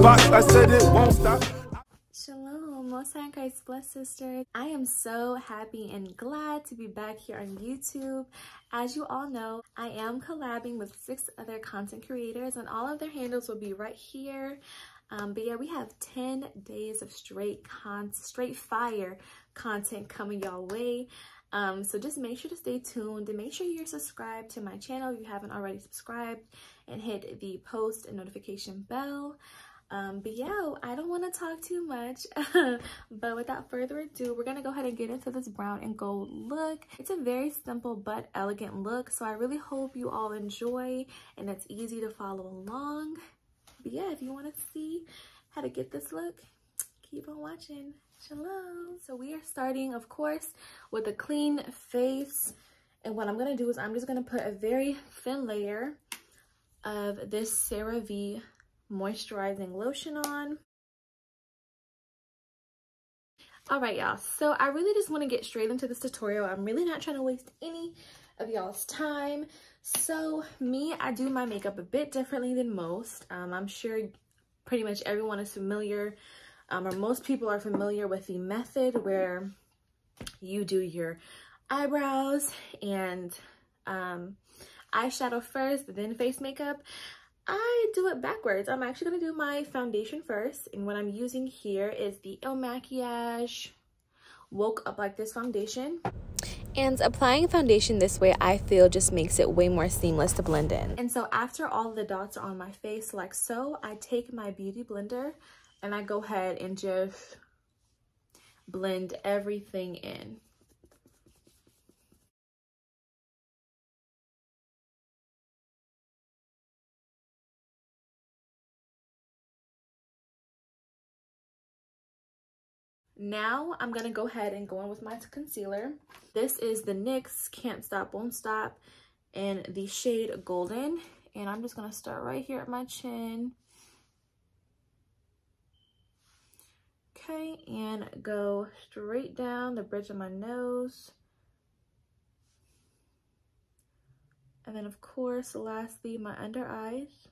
box, I said it won't stop. Shalom, Most High in Christ, blessed sisters. I am so happy and glad to be back here on YouTube. As you all know, I am collabing with 6 other content creators, and all of their handles will be right here. But yeah, we have 10 days of straight fire content coming y'all way. So just make sure to stay tuned and make sure you're subscribed to my channel if you haven't already subscribed, and hit the post and notification bell. But yeah, I don't want to talk too much, but without further ado, we're gonna go ahead and get into this brown and gold look. It's a very simple but elegant look, so I really hope you all enjoy and it's easy to follow along. But yeah, if you want to see how to get this look, keep on watching. Shalom. So we are starting, of course, with a clean face, and what I'm gonna do is I'm just gonna put a very thin layer of this CeraVe moisturizing lotion on. All right, y'all, so I really just want to get straight into this tutorial. I'm really not trying to waste any of y'all's time. So I do my makeup a bit differently than most. I'm sure pretty much everyone is familiar, or most people are familiar with the method where you do your eyebrows and eyeshadow first, then face makeup. I do it backwards. I'm actually going to do my foundation first, and what I'm using here is the Il Makiage Woke Up Like This foundation. And applying foundation this way, I feel, just makes it way more seamless to blend in. And so after all the dots are on my face like so, I take my beauty blender and I go ahead and just blend everything in. Now I'm gonna go ahead and go in with my concealer. This is the NYX Can't Stop Won't Stop in the shade Golden, and I'm just gonna start right here at my chin. Okay, and go straight down the bridge of my nose. And then of course, lastly, my under eyes.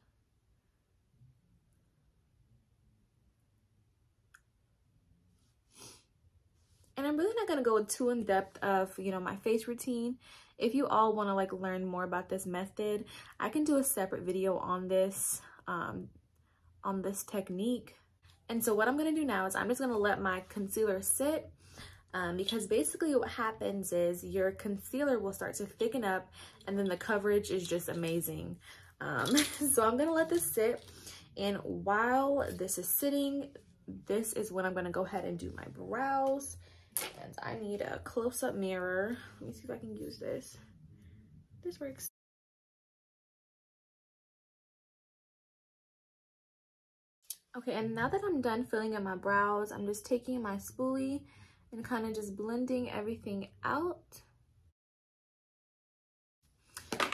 And I'm really not going to go too in depth of, my face routine. If you all want to like learn more about this method, I can do a separate video on this technique. And so what I'm going to do now is I'm just going to let my concealer sit, because basically what happens is your concealer will start to thicken up, and then the coverage is just amazing. So I'm going to let this sit, and while this is sitting, this is when I'm going to go ahead and do my brows. And I need a close-up mirror. Let me see if I can use this. This works. Okay, and now that I'm done filling in my brows, I'm just taking my spoolie and kind of just blending everything out.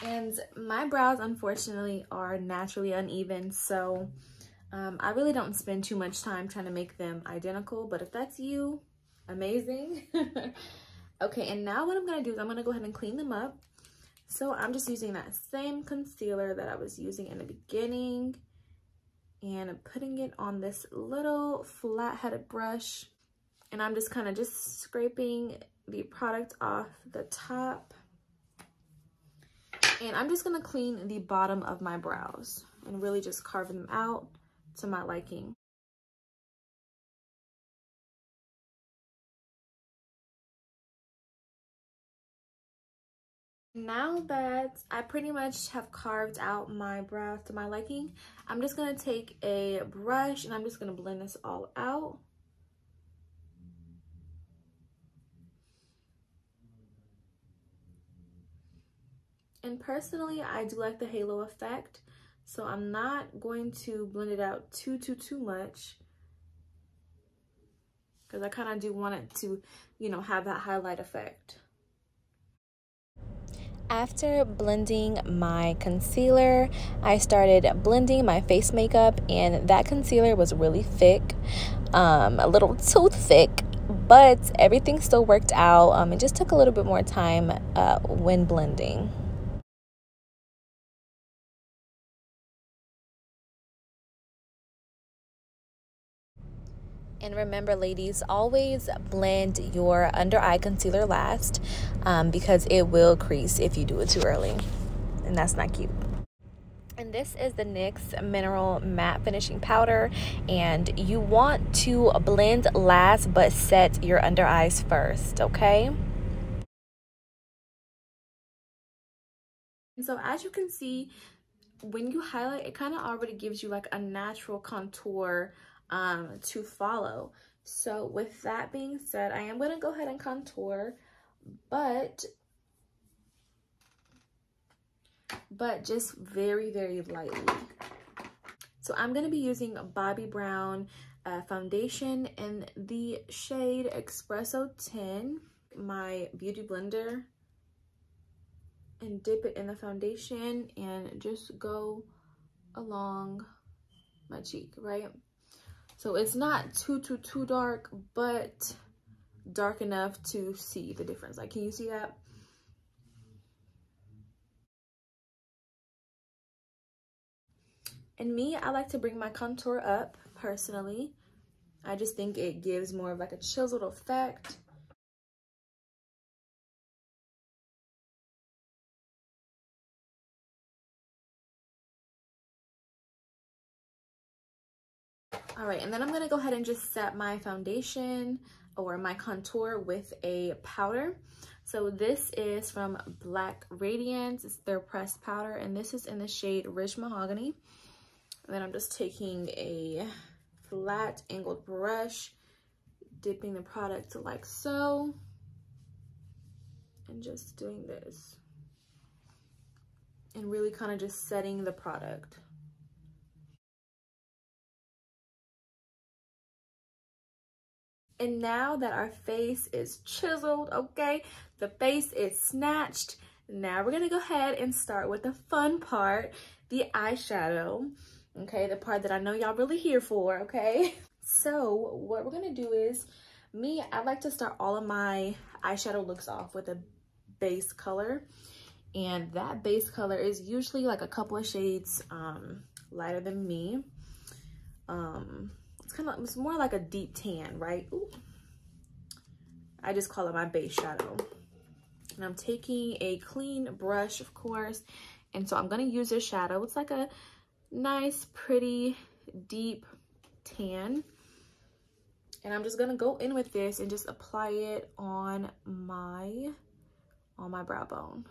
And my brows, unfortunately, are naturally uneven, so I really don't spend too much time trying to make them identical, but if that's you, amazing. Okay, and now what I'm gonna do is I'm gonna go ahead and clean them up. So I'm just using that same concealer that I was using in the beginning and putting it on this little flat-headed brush, and I'm just kind of just scraping the product off the top, and I'm just gonna clean the bottom of my brows and really just carve them out to my liking. Now that I pretty much have carved out my brows to my liking, I'm just going to take a brush and I'm just going to blend this all out. And personally, I do like the halo effect, so I'm not going to blend it out too much, because I kind of do want it to, have that highlight effect. After blending my concealer, I started blending my face makeup, and that concealer was really thick, a little too thick, but everything still worked out. It just took a little bit more time when blending. And remember, ladies, always blend your under eye concealer last because it will crease if you do it too early, and that's not cute. And this is the NYX Mineral Matte Finishing Powder, and you want to blend last but set your under eyes first, okay? And so as you can see, when you highlight, it kind of already gives you like a natural contour to follow. So with that being said, I am going to go ahead and contour, but just very, very lightly. So I'm going to be using Bobbi Brown foundation in the shade Espresso 10, my beauty blender, and dip it in the foundation and just go along my cheek, right? So it's not too dark, but dark enough to see the difference. Like, can you see that? And me, I like to bring my contour up personally. I just think it gives more of like a chiseled effect. All right, and then I'm gonna go ahead and just set my foundation or my contour with a powder. So this is from Black Radiance. It's their pressed powder, and this is in the shade Rich Mahogany. And then I'm just taking a flat angled brush, dipping the product like so, and just doing this. And really kind of just setting the product. And now that our face is chiseled, okay, the face is snatched, now we're gonna go ahead and start with the fun part, the eyeshadow, okay, the part that I know y'all really here for, okay? So what we're gonna do is, I like to start all of my eyeshadow looks off with a base color, and that base color is usually like a couple of shades lighter than me. It's more like a deep tan, right? Ooh. I just call it my base shadow. And I'm taking a clean brush, of course, and so I'm gonna use this shadow. It's like a nice, pretty, deep tan. And I'm just gonna go in with this and just apply it on my brow bone.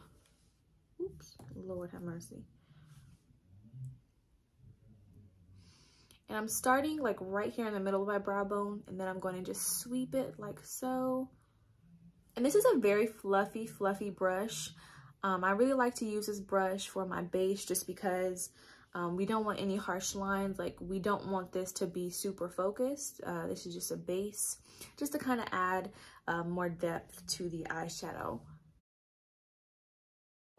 Oops, Lord have mercy. And I'm starting like right here in the middle of my brow bone, and then I'm going to just sweep it like so. And this is a very fluffy brush. I really like to use this brush for my base just because we don't want any harsh lines. Like, we don't want this to be super focused. This is just a base, just to kind of add more depth to the eyeshadow.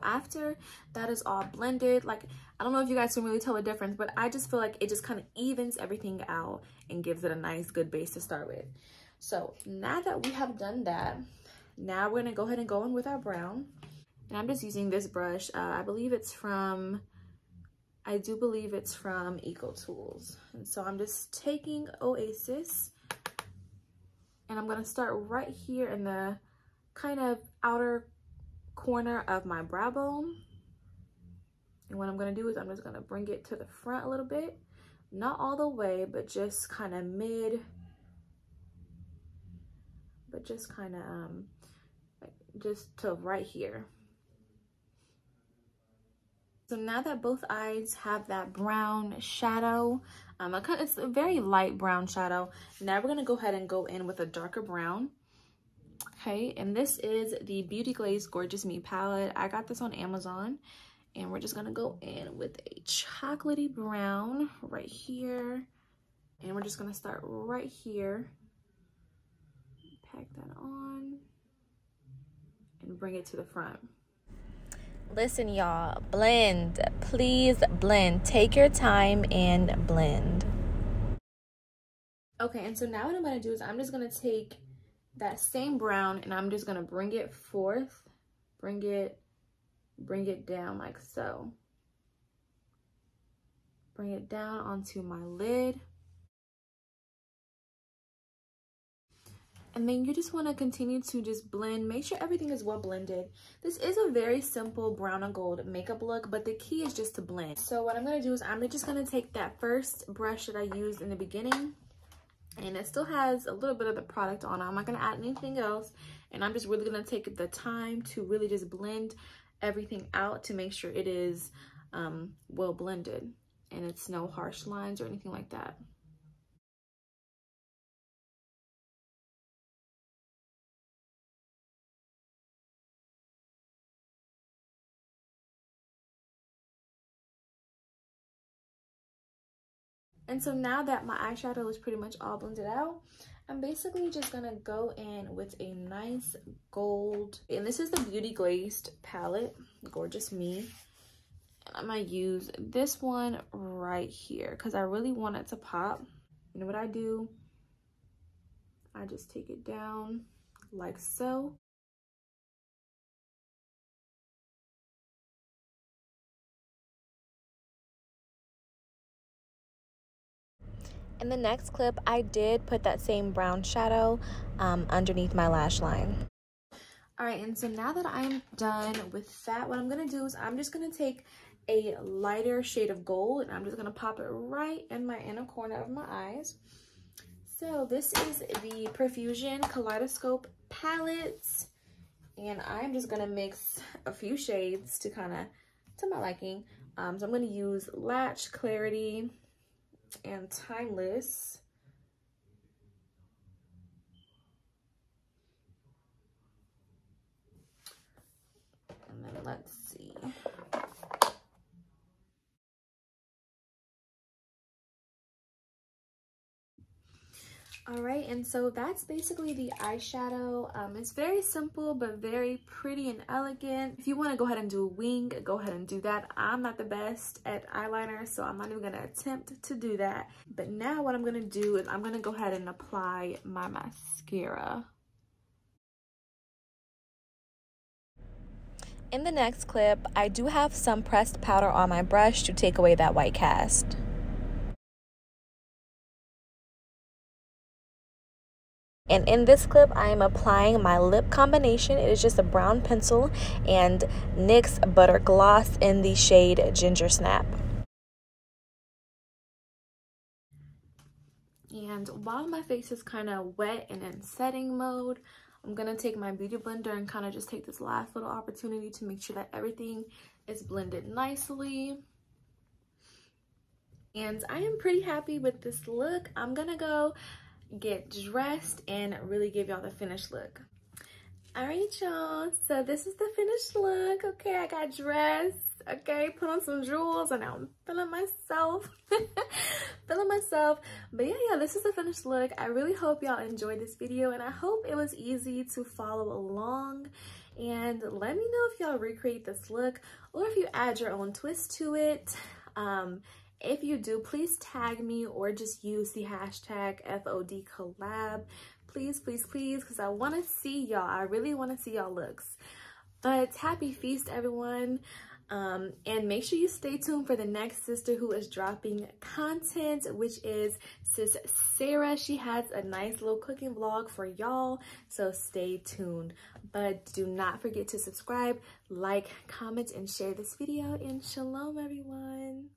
After that is all blended, like, I don't know if you guys can really tell the difference, but I just feel like it just kind of evens everything out and gives it a nice good base to start with. So now that we have done that, now we're gonna go ahead and go in with our brown. And I'm just using this brush. I do believe it's from Eco Tools. And so I'm just taking Oasis, and I'm gonna start right here in the kind of outer corner of my brow bone. And what I'm gonna do is I'm just gonna bring it to the front a little bit, not all the way, but just kind of mid, but just kind of just to right here. So now that both eyes have that brown shadow, it's a very light brown shadow. Now we're gonna go ahead and go in with a darker brown. Okay, and this is the Beauty Glaze Gorgeous Me palette. I got this on Amazon, and we're just gonna go in with a chocolatey brown right here. And we're just gonna start right here. Pack that on and bring it to the front. Listen, y'all, blend, please blend. Take your time and blend. Okay, and so now what I'm gonna do is I'm just gonna take that same brown and I'm just gonna bring it forth, bring it down like so. Bring it down onto my lid. And then you just want to continue to just blend. Make sure everything is well blended. This is a very simple brown and gold makeup look, but the key is just to blend. So what I'm going to do is I'm just going to take that first brush that I used in the beginning, and it still has a little bit of the product on it. I'm not going to add anything else, and I'm just really going to take the time to really just blend everything out to make sure it is well blended and it's no harsh lines or anything like that. And so now that my eyeshadow is pretty much all blended out, I'm basically just gonna go in with a nice gold, and this is the Beauty Glazed palette, Gorgeous Me. And I'm gonna use this one right here because I really want it to pop. You know what I do? I just take it down like so. In the next clip, I did put that same brown shadow underneath my lash line. All right, and so now that I'm done with that, what I'm gonna do is I'm just gonna take a lighter shade of gold and I'm just gonna pop it right in my inner corner of my eyes. So this is the Profusion Kaleidoscope palettes, and I'm just gonna mix a few shades to my liking. So I'm gonna use Latch, Clarity, and Timeless. And then let's see. All right, and so that's basically the eyeshadow. It's very simple but very pretty and elegant. If you want to go ahead and do a wing, go ahead and do that. I'm not the best at eyeliner, so I'm not even going to attempt to do that. But now what I'm going to do is I'm going to go ahead and apply my mascara. In the next clip, I do have some pressed powder on my brush to take away that white cast. And in this clip, I am applying my lip combination. It is just a brown pencil and NYX Butter Gloss in the shade Ginger Snap. And while my face is kind of wet and in setting mode, I'm going to take my beauty blender and kind of just take this last little opportunity to make sure that everything is blended nicely. And I am pretty happy with this look. I'm going to go get dressed and really give y'all the finished look. All right, y'all, so this is the finished look. Okay, I got dressed, okay, put on some jewels, and now I'm feeling myself. But yeah, this is the finished look. I really hope y'all enjoyed this video, and I hope it was easy to follow along. And let me know if y'all recreate this look or if you add your own twist to it. If you do, please tag me or just use the hashtag FODcollab. Please, please, please, because I want to see y'all. I really want to see y'all looks. But happy feast, everyone. And make sure you stay tuned for the next sister who is dropping content, which is Sis Sarah. She has a nice little cooking vlog for y'all, so stay tuned. But do not forget to subscribe, like, comment, and share this video. And shalom, everyone.